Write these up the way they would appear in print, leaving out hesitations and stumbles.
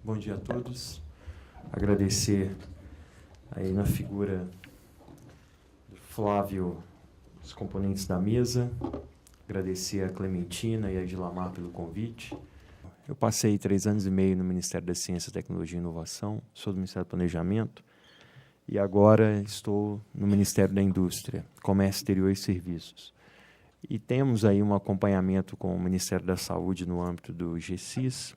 Bom dia a todos. Agradecer aí na figura do Flávio, os componentes da mesa. Agradecer a Clementina e a Edilamar pelo convite. Eu passei 3 anos e meio no Ministério da Ciência, Tecnologia e Inovação, sou do Ministério do Planejamento e agora estou no Ministério da Indústria, Comércio Exterior e Serviços. E temos aí um acompanhamento com o Ministério da Saúde no âmbito do GSIS,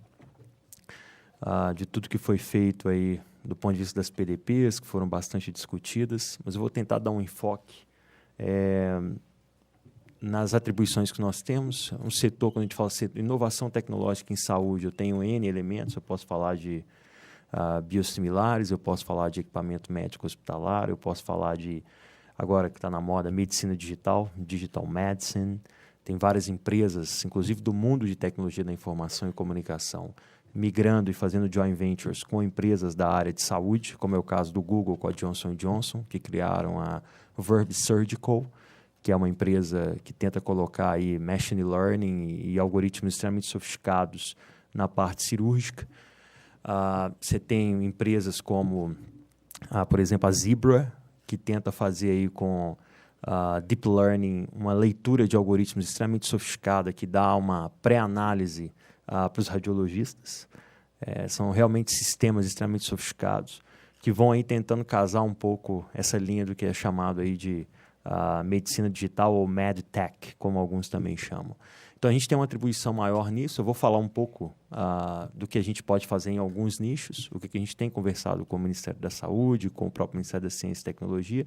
de tudo que foi feito aí do ponto de vista das PDPs, que foram bastante discutidas, mas eu vou tentar dar um enfoque nas atribuições que nós temos. Um setor, quando a gente fala de inovação tecnológica em saúde, eu tenho N elementos, eu posso falar de biosimilares, eu posso falar de equipamento médico hospitalar, eu posso falar de, agora que está na moda, medicina digital, digital medicine. Tem várias empresas, inclusive do mundo de tecnologia da informação e comunicação, migrando e fazendo joint ventures com empresas da área de saúde, como é o caso do Google com a Johnson & Johnson, que criaram a Verb Surgical, que é uma empresa que tenta colocar aí machine learning e algoritmos extremamente sofisticados na parte cirúrgica. Você tem empresas como, por exemplo, a Zebra, que tenta fazer aí com deep learning uma leitura de algoritmos extremamente sofisticada que dá uma pré-análise para os radiologistas. São realmente sistemas extremamente sofisticados que vão aí tentando casar um pouco essa linha do que é chamado aí de medicina digital ou MedTech, como alguns também chamam. Então, a gente tem uma atribuição maior nisso. Eu vou falar um pouco do que a gente pode fazer em alguns nichos, o que a gente tem conversado com o Ministério da Saúde, com o próprio Ministério da Ciência e Tecnologia.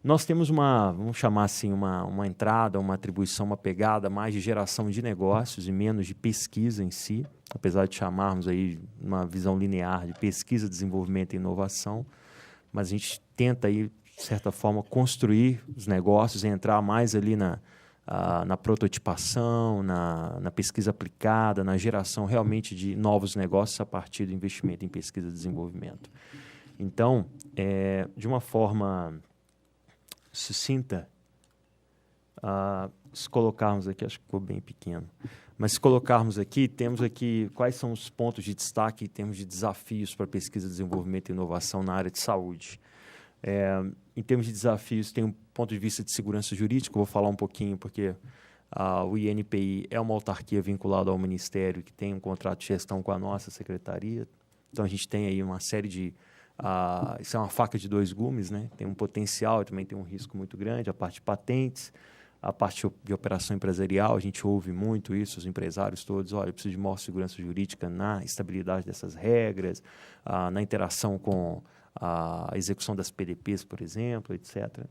Nós temos vamos chamar assim, uma entrada, uma atribuição, uma pegada mais de geração de negócios e menos de pesquisa em si, apesar de chamarmos aí uma visão linear de pesquisa, desenvolvimento e inovação, mas a gente tenta aí, de certa forma, construir os negócios e entrar mais ali na prototipação, na pesquisa aplicada, na geração realmente de novos negócios a partir do investimento em pesquisa e desenvolvimento. Então, de uma forma sucinta, se colocarmos aqui, acho que ficou bem pequeno, mas se colocarmos aqui, temos aqui quais são os pontos de destaque em termos de desafios para pesquisa, desenvolvimento e inovação na área de saúde. Em termos de desafios, tem um ponto de vista de segurança jurídica, eu vou falar um pouquinho, porque o INPI é uma autarquia vinculada ao Ministério, que tem um contrato de gestão com a nossa secretaria. Então, a gente tem aí uma série de... isso é uma faca de 2 gumes, né? Tem um potencial e também tem um risco muito grande, a parte de patentes, a parte de operação empresarial, a gente ouve muito isso, os empresários todos, olha, eu preciso de maior segurança jurídica na estabilidade dessas regras, na interação com a execução das PDPs, por exemplo, etc.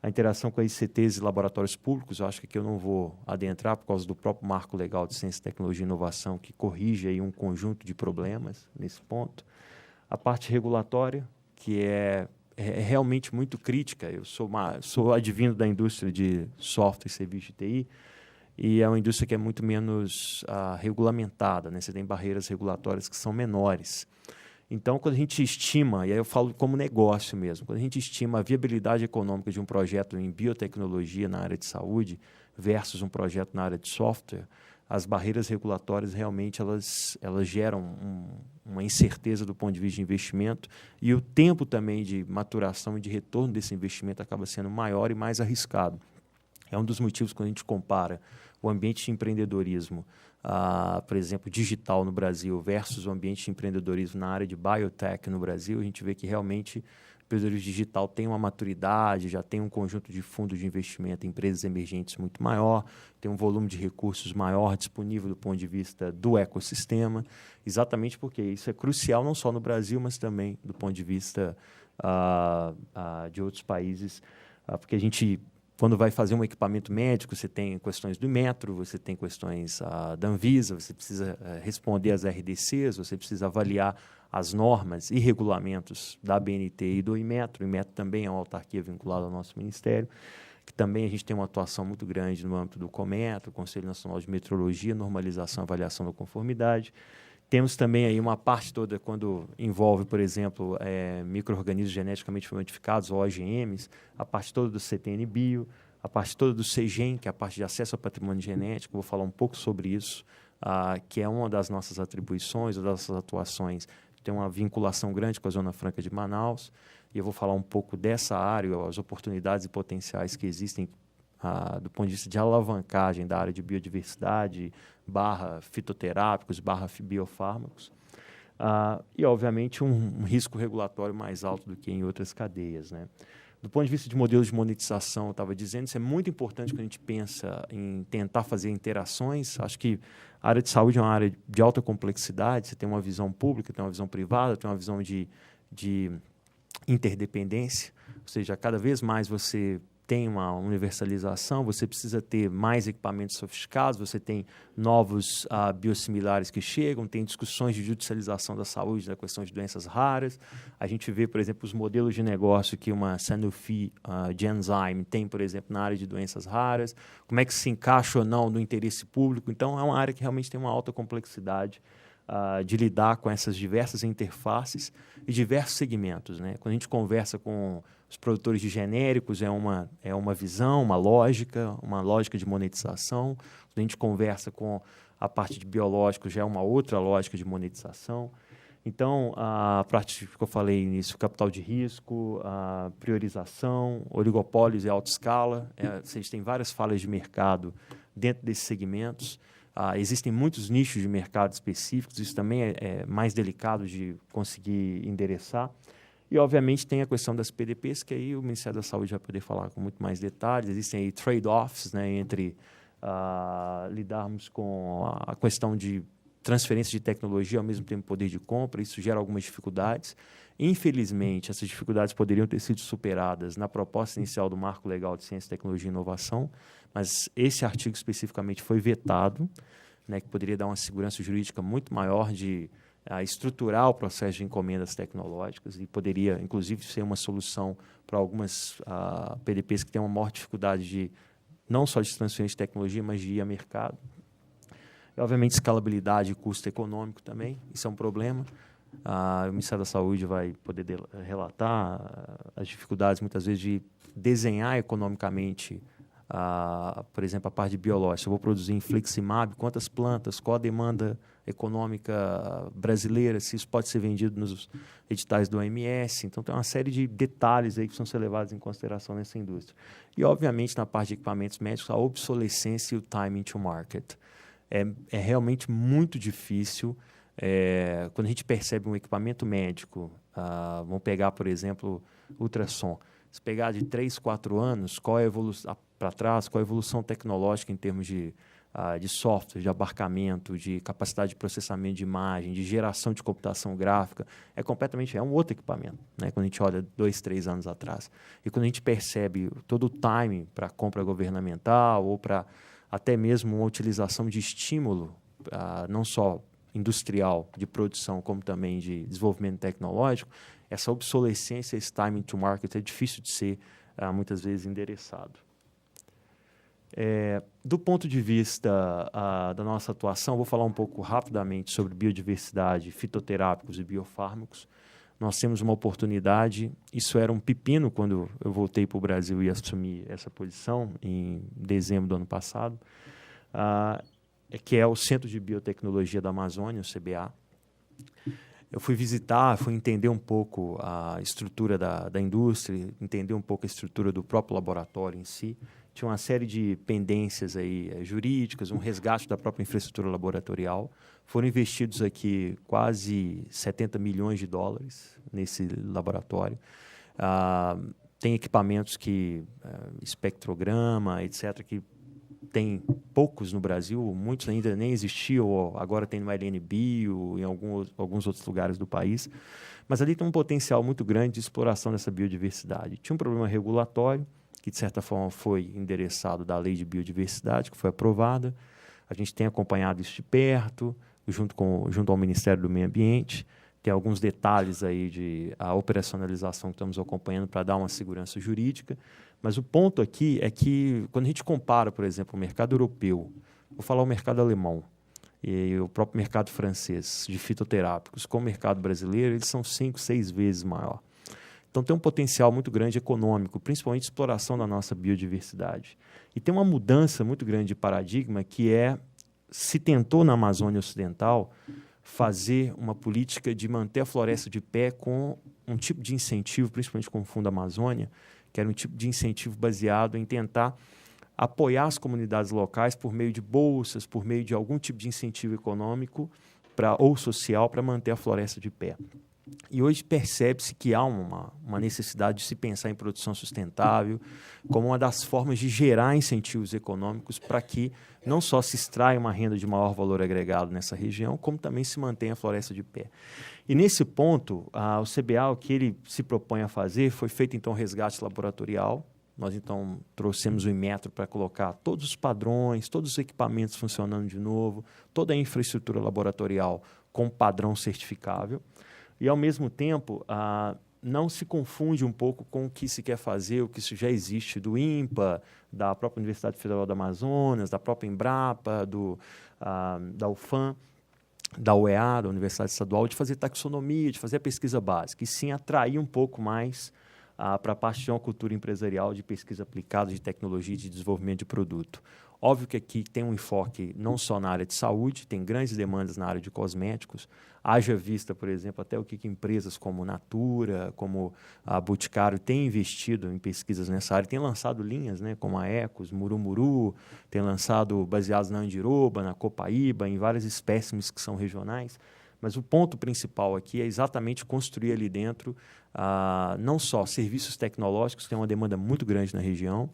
A interação com as ICTs e laboratórios públicos, eu acho que aqui eu não vou adentrar por causa do próprio marco legal de ciência, tecnologia e inovação, que corrige aí um conjunto de problemas nesse ponto. A parte regulatória, que é realmente muito crítica. Eu sou advindo da indústria de software e serviço de TI, e é uma indústria que é muito menos regulamentada, né? Você tem barreiras regulatórias que são menores. Então, quando a gente estima, e aí eu falo como negócio mesmo, quando a gente estima a viabilidade econômica de um projeto em biotecnologia na área de saúde versus um projeto na área de software, as barreiras regulatórias realmente elas geram uma incerteza do ponto de vista de investimento e o tempo também de maturação e de retorno desse investimento acaba sendo maior e mais arriscado. É um dos motivos quando a gente compara o ambiente de empreendedorismo, por exemplo, digital no Brasil versus o ambiente de empreendedorismo na área de biotech no Brasil, a gente vê que realmente o empreendedorismo digital tem uma maturidade, já tem um conjunto de fundos de investimento em empresas emergentes muito maior, tem um volume de recursos maior disponível do ponto de vista do ecossistema, exatamente porque isso é crucial não só no Brasil, mas também do ponto de vista de outros países, porque a gente... Quando vai fazer um equipamento médico, você tem questões do Inmetro, você tem questões da Anvisa, você precisa responder às RDCs, você precisa avaliar as normas e regulamentos da ABNT e do Inmetro. O Inmetro também é uma autarquia vinculada ao nosso Ministério, que também a gente tem uma atuação muito grande no âmbito do COMETRO, Conselho Nacional de Metrologia, Normalização e Avaliação da Conformidade. Temos também aí uma parte toda quando envolve, por exemplo, micro-organismos geneticamente modificados, ou OGMs, a parte toda do CTN Bio, a parte toda do CGEM, que é a parte de acesso ao patrimônio genético. Vou falar um pouco sobre isso que é uma das nossas atribuições, ou das nossas atuações, tem uma vinculação grande com a Zona Franca de Manaus, e eu vou falar um pouco dessa área, as oportunidades e potenciais que existem do ponto de vista de alavancagem da área de biodiversidade, fitoterápicos, biofármacos, e, obviamente, um risco regulatório mais alto do que em outras cadeias, né? Do ponto de vista de modelos de monetização, eu estava dizendo, isso é muito importante quando a gente pensa em tentar fazer interações. Acho que a área de saúde é uma área de alta complexidade, você tem uma visão pública, tem uma visão privada, tem uma visão de interdependência, ou seja, cada vez mais você tem uma universalização, você precisa ter mais equipamentos sofisticados, você tem novos biosimilares que chegam, tem discussões de judicialização da saúde, da questão de doenças raras. A gente vê, por exemplo, os modelos de negócio que uma Sanofi Genzyme tem, por exemplo, na área de doenças raras, como é que se encaixa ou não no interesse público. Então, é uma área que realmente tem uma alta complexidade de lidar com essas diversas interfaces e diversos segmentos, né? Quando a gente conversa com os produtores de genéricos, é uma visão, uma lógica de monetização. Quando a gente conversa com a parte de biológicos, já é uma outra lógica de monetização. Então, a parte que eu falei nisso, capital de risco, a priorização, oligopólios e alta escala, vocês têm várias falhas de mercado dentro desses segmentos. Existem muitos nichos de mercado específicos, isso também é mais delicado de conseguir endereçar. E, obviamente, tem a questão das PDPs, que aí o Ministério da Saúde vai poder falar com muito mais detalhes. Existem aí trade-offs, né, entre lidarmos com a questão de transferência de tecnologia, ao mesmo tempo poder de compra. Isso gera algumas dificuldades. Infelizmente, essas dificuldades poderiam ter sido superadas na proposta inicial do Marco Legal de Ciência, Tecnologia e Inovação, mas esse artigo especificamente foi vetado, né, que poderia dar uma segurança jurídica muito maior de estruturar o processo de encomendas tecnológicas e poderia, inclusive, ser uma solução para algumas PDPs que têm uma maior dificuldade não só de transferência de tecnologia, mas de ir a mercado. E, obviamente, escalabilidade e custo econômico também, isso é um problema. O Ministério da Saúde vai poder relatar as dificuldades, muitas vezes, de desenhar economicamente, por exemplo, a parte de biológica. Eu vou produzir infliximab, quantas plantas, qual a demanda econômica brasileira, se isso pode ser vendido nos editais do OMS. Então, tem uma série de detalhes aí que precisam ser levados em consideração nessa indústria. E, obviamente, na parte de equipamentos médicos, a obsolescência e o timing to market. É realmente muito difícil. Quando a gente percebe um equipamento médico, vamos pegar, por exemplo, ultrassom. Se pegar de 3, 4 anos, qual é a evolução para trás, qual é a evolução tecnológica em termos de software, de abarcamento, de capacidade de processamento de imagem, de geração de computação gráfica, é um outro equipamento, né? Quando a gente olha 2, 3 anos atrás. E quando a gente percebe todo o timing para a compra governamental ou para até mesmo uma utilização de estímulo, não só industrial, de produção, como também de desenvolvimento tecnológico, essa obsolescência, esse timing to market é difícil de ser, muitas vezes, endereçado. Do ponto de vista da nossa atuação, vou falar um pouco rapidamente sobre biodiversidade, fitoterápicos e biofármacos. Nós temos uma oportunidade, isso era um pepino quando eu voltei para o Brasil e assumi essa posição em dezembro do ano passado, que é o Centro de Biotecnologia da Amazônia, o CBA. Eu fui visitar, fui entender um pouco a estrutura da indústria, entender um pouco a estrutura do próprio laboratório em si. Tinha uma série de pendências aí, jurídicas, um resgate da própria infraestrutura laboratorial. Foram investidos aqui quase 70 milhões de dólares nesse laboratório. Tem equipamentos espectrograma, etc., que tem poucos no Brasil, muitos ainda nem existiam, agora tem no LNBio, em alguns outros lugares do país. Mas ali tem um potencial muito grande de exploração dessa biodiversidade. Tinha um problema regulatório, que de certa forma foi endereçado da Lei de Biodiversidade, que foi aprovada. A gente tem acompanhado isso de perto, junto ao Ministério do Meio Ambiente. Tem alguns detalhes aí de a operacionalização que estamos acompanhando para dar uma segurança jurídica. Mas o ponto aqui é que, quando a gente compara, por exemplo, o mercado europeu, vou falar o mercado alemão e o próprio mercado francês de fitoterápicos com o mercado brasileiro, eles são 5, 6 vezes maior. Então, tem um potencial muito grande econômico, principalmente exploração da nossa biodiversidade. E tem uma mudança muito grande de paradigma, que é se tentou na Amazônia Ocidental fazer uma política de manter a floresta de pé com um tipo de incentivo, principalmente com o Fundo Amazônia, que era um tipo de incentivo baseado em tentar apoiar as comunidades locais por meio de bolsas, por meio de algum tipo de incentivo econômico ou social para manter a floresta de pé. E hoje percebe-se que há uma necessidade de se pensar em produção sustentável como uma das formas de gerar incentivos econômicos para que não só se extraia uma renda de maior valor agregado nessa região, como também se mantenha a floresta de pé. E nesse ponto, o CBA, o que ele se propõe a fazer, foi feito então um resgate laboratorial. Nós então trouxemos o Inmetro para colocar todos os padrões, todos os equipamentos funcionando de novo, toda a infraestrutura laboratorial com padrão certificável. E, ao mesmo tempo, não se confunde um pouco com o que se quer fazer, o que isso já existe do INPA, da própria Universidade Federal do Amazonas, da própria Embrapa, da UFAM, da UEA, da Universidade Estadual, de fazer taxonomia, de fazer a pesquisa básica, e sim atrair um pouco mais para a parte de uma cultura empresarial de pesquisa aplicada, de tecnologia e de desenvolvimento de produto. Óbvio que aqui tem um enfoque não só na área de saúde, tem grandes demandas na área de cosméticos, haja vista, por exemplo, até o que empresas como Natura, como a Boticário têm investido em pesquisas nessa área, têm lançado linhas, né, como a Ecos, Murumuru, tem lançado baseados na Andiroba, na Copaíba, em várias espécimes que são regionais. Mas o ponto principal aqui é exatamente construir ali dentro não só serviços tecnológicos, que tem uma demanda muito grande na região,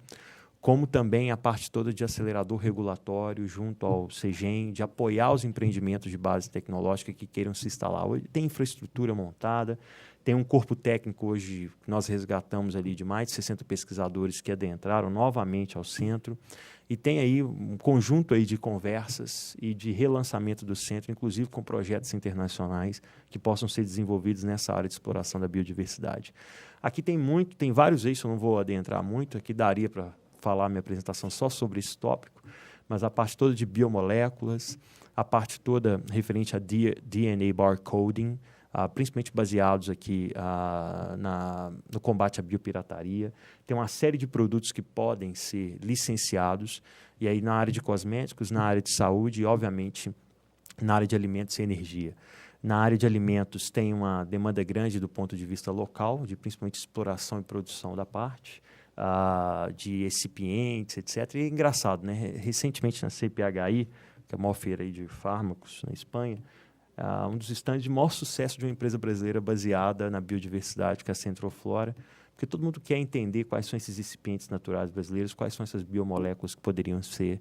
como também a parte toda de acelerador regulatório junto ao CEGEM, de apoiar os empreendimentos de base tecnológica que queiram se instalar. Hoje tem infraestrutura montada, tem um corpo técnico hoje que nós resgatamos ali de mais de 60 pesquisadores que adentraram novamente ao centro, e tem aí um conjunto aí de conversas e de relançamento do centro, inclusive com projetos internacionais que possam ser desenvolvidos nessa área de exploração da biodiversidade. Aqui tem vários eixos, eu não vou adentrar muito, aqui daria para falar minha apresentação só sobre esse tópico, mas a parte toda de biomoléculas, a parte toda referente a DNA barcoding, principalmente baseados aqui no combate à biopirataria. Tem uma série de produtos que podem ser licenciados, e aí na área de cosméticos, na área de saúde e, obviamente, na área de alimentos e energia. Na área de alimentos tem uma demanda grande do ponto de vista local, de principalmente exploração e produção da parte, de recipientes, etc. E é engraçado, né? Recentemente na CPHI, que é a maior feira aí de fármacos na Espanha, um dos estandes de maior sucesso de uma empresa brasileira baseada na biodiversidade, que é a Centroflora, porque todo mundo quer entender quais são esses recipientes naturais brasileiros, quais são essas biomoléculas que poderiam ser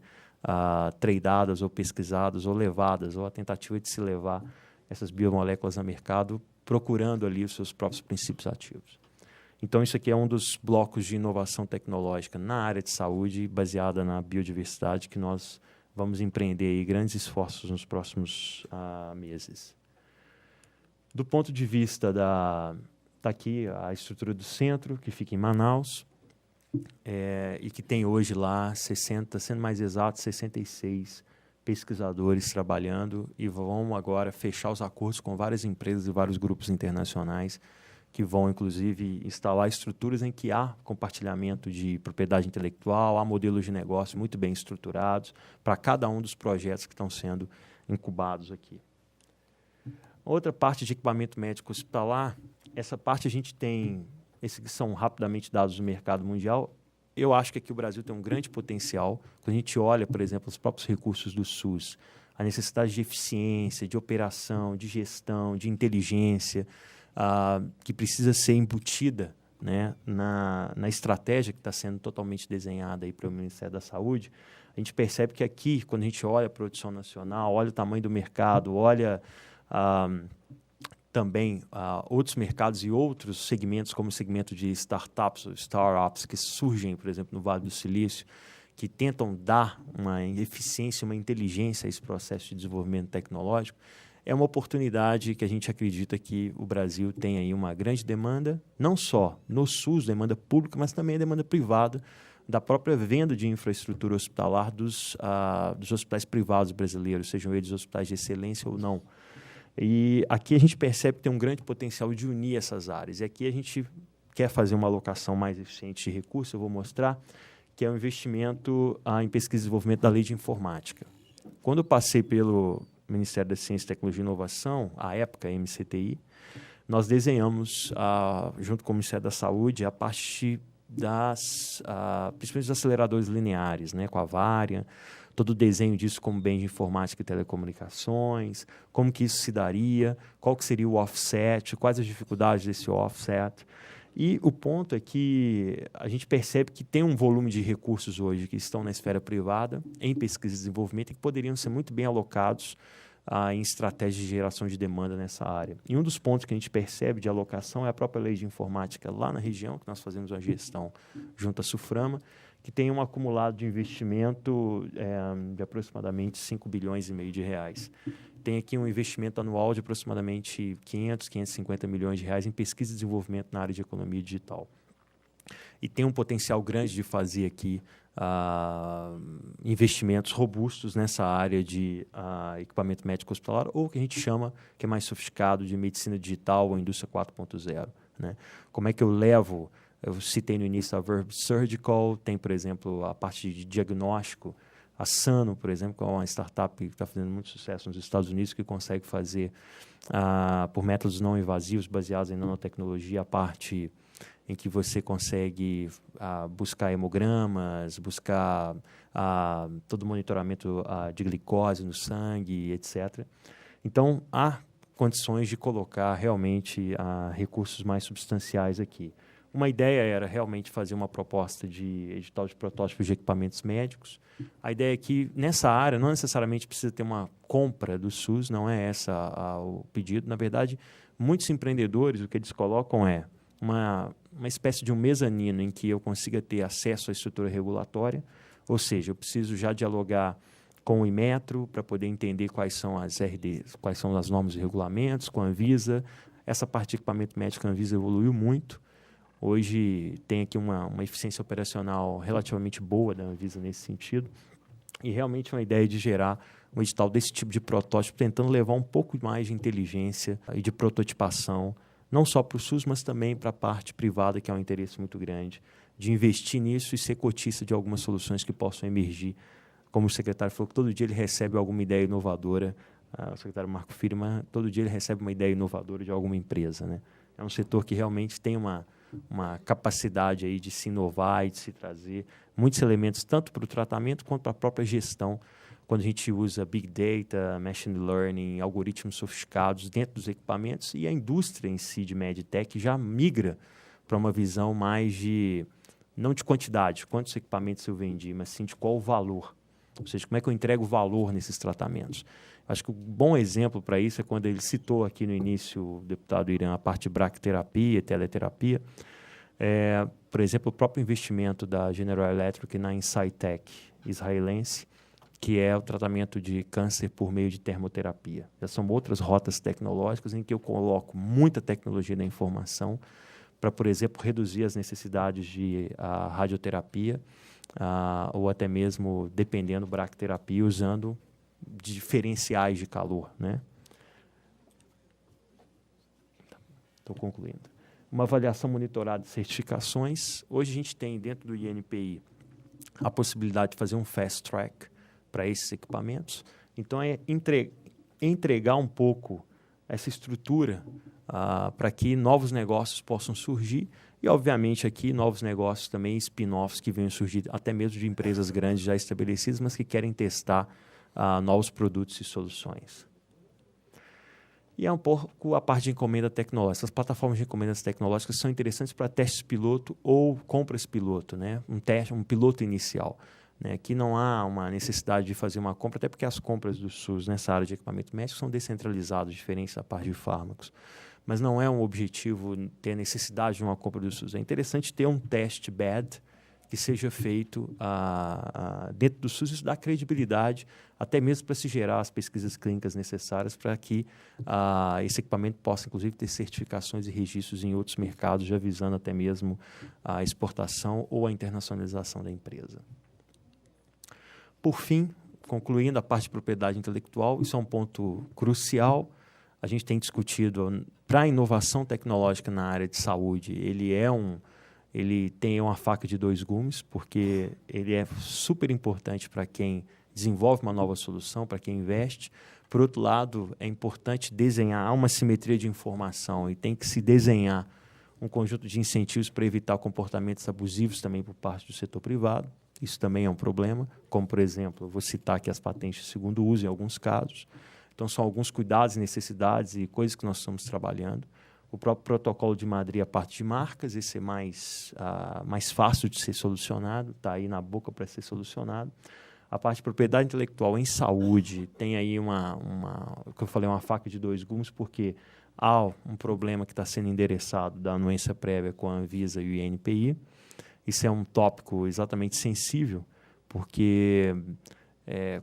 tradeadas ou pesquisadas ou levadas, ou a tentativa de se levar essas biomoléculas a mercado, procurando ali os seus próprios princípios ativos. Então, isso aqui é um dos blocos de inovação tecnológica na área de saúde, baseada na biodiversidade, que nós vamos empreender aí grandes esforços nos próximos meses. Do ponto de vista está aqui a estrutura do centro, que fica em Manaus, e que tem hoje lá 60, sendo mais exato, 66 pesquisadores trabalhando, e vão agora fechar os acordos com várias empresas e vários grupos internacionais que vão, inclusive, instalar estruturas em que há compartilhamento de propriedade intelectual, há modelos de negócio muito bem estruturados para cada um dos projetos que estão sendo incubados aqui. Outra parte de equipamento médico hospitalar, essa parte a gente tem, esses que são rapidamente dados do mercado mundial. Eu acho que aqui o Brasil tem um grande potencial. Quando a gente olha, por exemplo, os próprios recursos do SUS, a necessidade de eficiência, de operação, de gestão, de inteligência, que precisa ser embutida, né, na estratégia que está sendo totalmente desenhada aí para o Ministério da Saúde, a gente percebe que aqui, quando a gente olha a produção nacional, olha o tamanho do mercado, olha também outros mercados e outros segmentos, como o segmento de startups ou startups que surgem, por exemplo, no Vale do Silício, que tentam dar uma eficiência, uma inteligência a esse processo de desenvolvimento tecnológico, é uma oportunidade que a gente acredita que o Brasil tem aí uma grande demanda, não só no SUS, demanda pública, mas também a demanda privada, da própria venda de infraestrutura hospitalar dos hospitais privados brasileiros, sejam eles hospitais de excelência ou não. E aqui a gente percebe que tem um grande potencial de unir essas áreas. E aqui a gente quer fazer uma alocação mais eficiente de recursos, eu vou mostrar, que é o investimento em pesquisa e desenvolvimento da lei de informática. Quando eu passei pelo Ministério da Ciência, Tecnologia e Inovação, à época, MCTI, nós desenhamos, junto com o Ministério da Saúde, a parte principalmente dos aceleradores lineares, né, com a Varian, todo o desenho disso como bem de informática e telecomunicações, como que isso se daria, qual que seria o offset, quais as dificuldades desse offset. E o ponto é que a gente percebe que tem um volume de recursos hoje que estão na esfera privada, em pesquisa e desenvolvimento, e que poderiam ser muito bem alocados em estratégias de geração de demanda nessa área. E um dos pontos que a gente percebe de alocação é a própria lei de informática lá na região, que nós fazemos uma gestão junto à SUFRAMA, que tem um acumulado de investimento de aproximadamente 5 bilhões e meio de reais. Tem aqui um investimento anual de aproximadamente 550 milhões de reais em pesquisa e desenvolvimento na área de economia digital. E tem um potencial grande de fazer aqui investimentos robustos nessa área de equipamento médico hospitalar, ou o que a gente chama, que é mais sofisticado, de medicina digital ou indústria 4.0. Né? Como é que eu levo... Eu citei no início a Verb Surgical, tem, por exemplo, a parte de diagnóstico. A Sano, por exemplo, que é uma startup que está fazendo muito sucesso nos Estados Unidos, que consegue fazer, por métodos não invasivos, baseados em nanotecnologia, a parte em que você consegue buscar hemogramas, buscar todo o monitoramento de glicose no sangue, etc. Então, há condições de colocar realmente recursos mais substanciais aqui. Uma ideia era realmente fazer uma proposta de edital de protótipos de equipamentos médicos. A ideia é que, nessa área, não necessariamente precisa ter uma compra do SUS, não é essa o pedido. Na verdade, muitos empreendedores, o que eles colocam é uma espécie de um mezanino em que eu consiga ter acesso à estrutura regulatória, ou seja, eu preciso já dialogar com o Inmetro para poder entender quais são as RDs, quais são as normas e regulamentos, com a Anvisa. Essa parte de equipamento médico, a Anvisa evoluiu muito. Hoje tem aqui uma eficiência operacional relativamente boa da Anvisa nesse sentido, e realmente uma ideia de gerar um edital desse tipo de protótipo, tentando levar um pouco mais de inteligência e de prototipação, não só para o SUS, mas também para a parte privada, que é um interesse muito grande, de investir nisso e ser cotista de algumas soluções que possam emergir. Como o secretário falou, que todo dia ele recebe alguma ideia inovadora, o secretário Marco Firma, todo dia ele recebe uma ideia inovadora de alguma empresa, né? É um setor que realmente tem uma capacidade aí de se inovar e de se trazer muitos elementos, tanto para o tratamento quanto para a própria gestão, quando a gente usa Big Data, Machine Learning, algoritmos sofisticados dentro dos equipamentos, e a indústria em si de MedTech já migra para uma visão mais de, não de quantidade, quantos equipamentos eu vendi, mas sim de qual o valor. Ou seja, como é que eu entrego valor nesses tratamentos. Acho que um bom exemplo para isso é quando ele citou aqui no início, o deputado Irã, a parte de bracterapia, teleterapia. Por exemplo, o próprio investimento da General Electric na Insightec israelense, que é o tratamento de câncer por meio de termoterapia. Já são outras rotas tecnológicas em que eu coloco muita tecnologia da informação para, por exemplo, reduzir as necessidades de radioterapia ou até mesmo, dependendo, bracterapia, usando diferenciais de calor, né? Estou concluindo. Uma avaliação monitorada de certificações. Hoje a gente tem dentro do INPI a possibilidade de fazer um fast track para esses equipamentos. Então, é entregar um pouco essa estrutura para que novos negócios possam surgir e, obviamente, aqui novos negócios também, spin-offs que venham surgir, até mesmo de empresas grandes já estabelecidas, mas que querem testar novos produtos e soluções. E é um pouco a parte de encomenda tecnológica. Essas plataformas de encomendas tecnológicas são interessantes para testes piloto ou compras piloto, né? Um piloto inicial. Né? Aqui não há uma necessidade de fazer uma compra, até porque as compras do SUS nessa área de equipamento médico são descentralizadas, diferentes da parte de fármacos. Mas não é um objetivo ter a necessidade de uma compra do SUS. É interessante ter um test bed que seja feito dentro do SUS. Isso dá credibilidade, até mesmo para se gerar as pesquisas clínicas necessárias para que esse equipamento possa, inclusive, ter certificações e registros em outros mercados, já visando até mesmo a exportação ou a internacionalização da empresa. Por fim, concluindo a parte de propriedade intelectual, isso é um ponto crucial. A gente tem discutido para a inovação tecnológica na área de saúde, ele tem uma faca de dois gumes, porque ele é super importante para quem desenvolve uma nova solução para quem investe. Por outro lado, é importante desenhar, há uma simetria de informação e tem que se desenhar um conjunto de incentivos para evitar comportamentos abusivos também por parte do setor privado. Isso também é um problema, como, por exemplo, vou citar aqui as patentes de segundo uso em alguns casos. Então, são alguns cuidados, necessidades e coisas que nós estamos trabalhando. O próprio protocolo de Madrid, a parte de marcas, esse é mais fácil de ser solucionado, está aí na boca para ser solucionado. A parte de propriedade intelectual em saúde tem aí o que eu falei, uma faca de dois gumes, porque há um problema que está sendo endereçado da anuência prévia com a Anvisa e o INPI. Isso é um tópico exatamente sensível, porque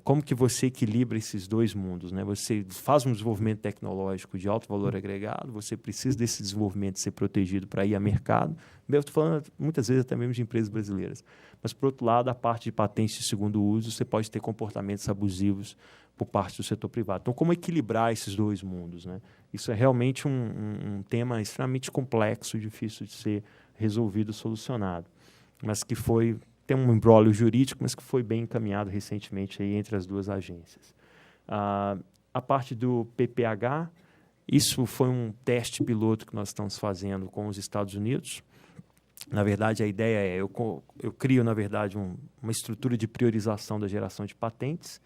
como que você equilibra esses dois mundos, né? Você faz um desenvolvimento tecnológico de alto valor agregado, você precisa desse desenvolvimento ser protegido para ir a mercado. Eu estou falando muitas vezes até mesmo de empresas brasileiras. Mas, por outro lado, a parte de patentes de segundo uso, você pode ter comportamentos abusivos por parte do setor privado. Então, como equilibrar esses dois mundos, né? Isso é realmente um tema extremamente complexo, difícil de ser resolvido, solucionado, mas que tem um imbróglio jurídico, mas que foi bem encaminhado recentemente aí entre as duas agências. A parte do PPH, isso foi um teste piloto que nós estamos fazendo com os Estados Unidos. Na verdade, a ideia eu crio, na verdade, uma estrutura de priorização da geração de patentes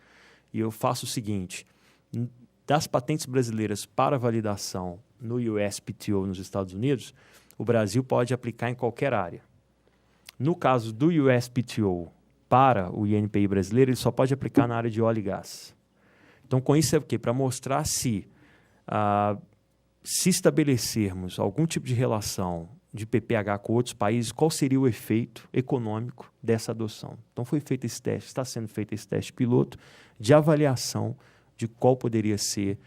e eu faço o seguinte: das patentes brasileiras para validação no USPTO nos Estados Unidos, o Brasil pode aplicar em qualquer área. No caso do USPTO para o INPI brasileiro, ele só pode aplicar na área de óleo e gás. Então, com isso é o quê? Para mostrar se estabelecermos algum tipo de relação de PPH com outros países, qual seria o efeito econômico dessa adoção. Então, foi feito esse teste, está sendo feito esse teste piloto de avaliação de qual poderia ser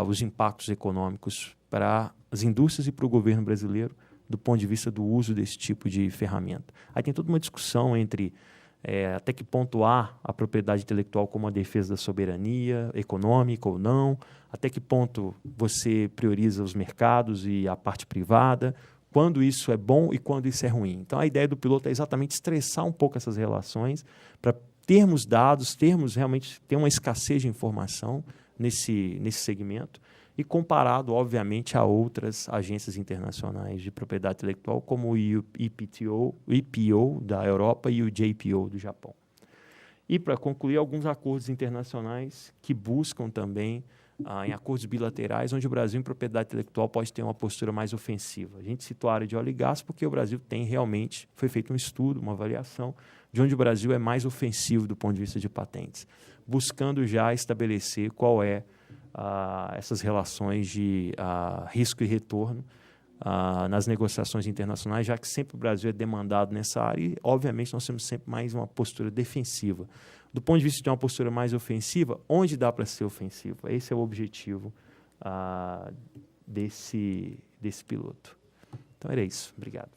os impactos econômicos para as indústrias e para o governo brasileiro do ponto de vista do uso desse tipo de ferramenta. Aí tem toda uma discussão entre até que ponto há a propriedade intelectual como uma defesa da soberania econômica ou não, até que ponto você prioriza os mercados e a parte privada, quando isso é bom e quando isso é ruim. Então, a ideia do piloto é exatamente estressar um pouco essas relações para termos dados, realmente ter uma escassez de informação nesse segmento e comparado, obviamente, a outras agências internacionais de propriedade intelectual, como o EPO da Europa e o JPO do Japão. E, para concluir, alguns acordos internacionais que buscam também em acordos bilaterais, onde o Brasil, em propriedade intelectual, pode ter uma postura mais ofensiva. A gente citou a área de óleo e gás porque o Brasil foi feito um estudo, uma avaliação, de onde o Brasil é mais ofensivo do ponto de vista de patentes, buscando já estabelecer qual essas relações de risco e retorno nas negociações internacionais, já que sempre o Brasil é demandado nessa área e, obviamente, nós temos sempre mais uma postura defensiva. Do ponto de vista de uma postura mais ofensiva, onde dá para ser ofensiva? Esse é o objetivo desse piloto. Então, era isso. Obrigado.